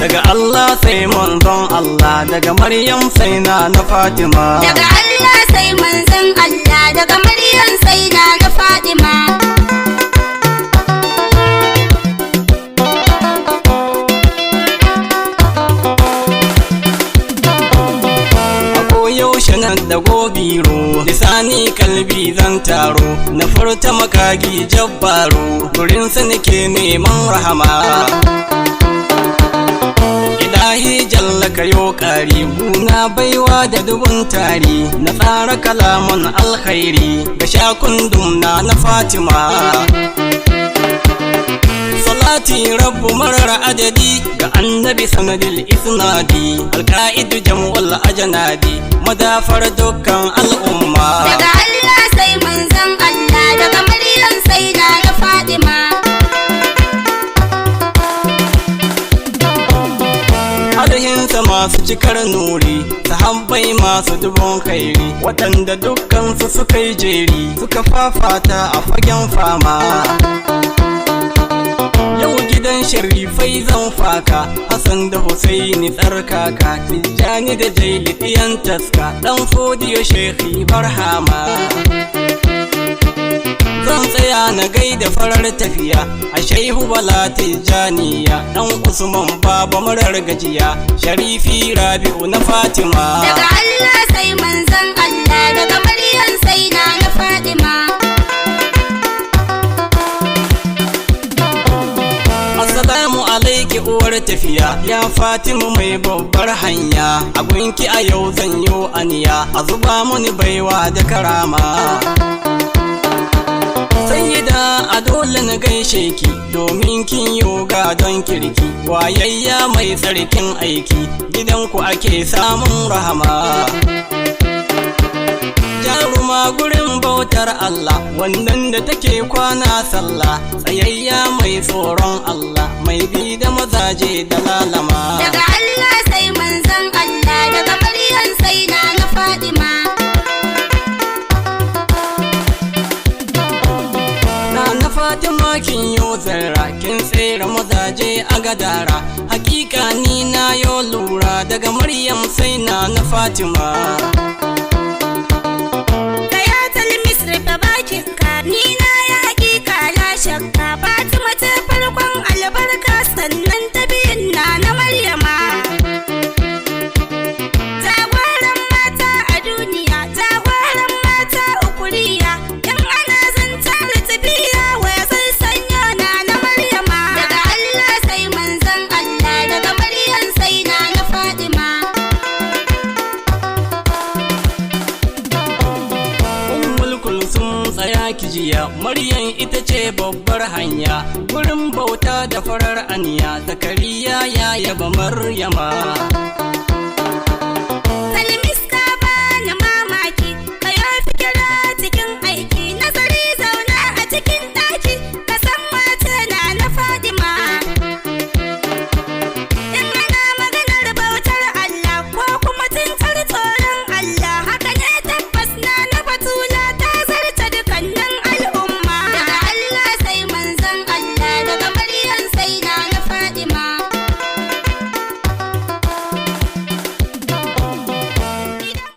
daga Allah sai manzon Allah, daga Maryam sai na Fatima. Daga Allah sai manzon Allah, daga Maryam sai na Fatima. Yaushe nan da gobiro lisani kalbi zan taro na furta makagi jabbaro gurinsa nake neman rahama. Ilahi jalla kayo kari guna baiwa da dubun tari na tsara kalaman alkhairi ga shakundum na Fatima. Salati rabbu marar adadi ga annabi sanadil isnadi alqa'idu jam'ul ajnadi madafar dukkan al'umma. Daga Allah sai manzon Allah, daga Maryam sai na Fatima. Alihinsa masu cikar nuri sahabbai masu dubon kairi waɗanda dukkansu suka yi jeri suka fafata a fagen fama. Yau gidan sharifai zan faka Hassan da Husaini tsarkaka Tijjani da Jaili ɗiyan taska ɗan Fodiyo Shehi Barhama. Zan tsaya na gaida farar tafiya a Shehu Bala Tijjaniya ɗan Usman Baba marar gajiya Sharifi Rabi'u na Fatima. Daga Allah sai manzon Allah, daga Maryam sai na Fatima. Assalamu alaiki uwar tafiya ya Fatima mai babbar hanya a gunki a yau zan yo aniya a zuba mani baiwa da karama. Sayyida a dole na gaishe ki domin kin yoga don kirki wayayya mai tsarkin aiki gidanku ake samun rahama. Jaruma gurin bautar Allah wannan da take kwana sallah tsayayya mai tsoron Allah mai bi da mazaje da lalama. Daga Allah sai manzon Allah, daga Maryam sai na Fatima. Na Fatima kin yo zarra kin tsere mazaje a gadara hakika ni na yo lura daga Maryam sai na Fatima. Ni na yi hakika na shakka Fatima ta farkon albarka sannan ta biyun na Maryama. Jagwaran mata a duniya, jagwaran mata ukuriya, in ana zanta da tafiya waya zai sanya na Maryama. Daga Allah sai manzon Allah, daga Maryam sai na Fatima. Tsaya kijiya Maryam ita ce babbar hanya gurin bauta da farar aniya Zakariya ya yaba Maryama.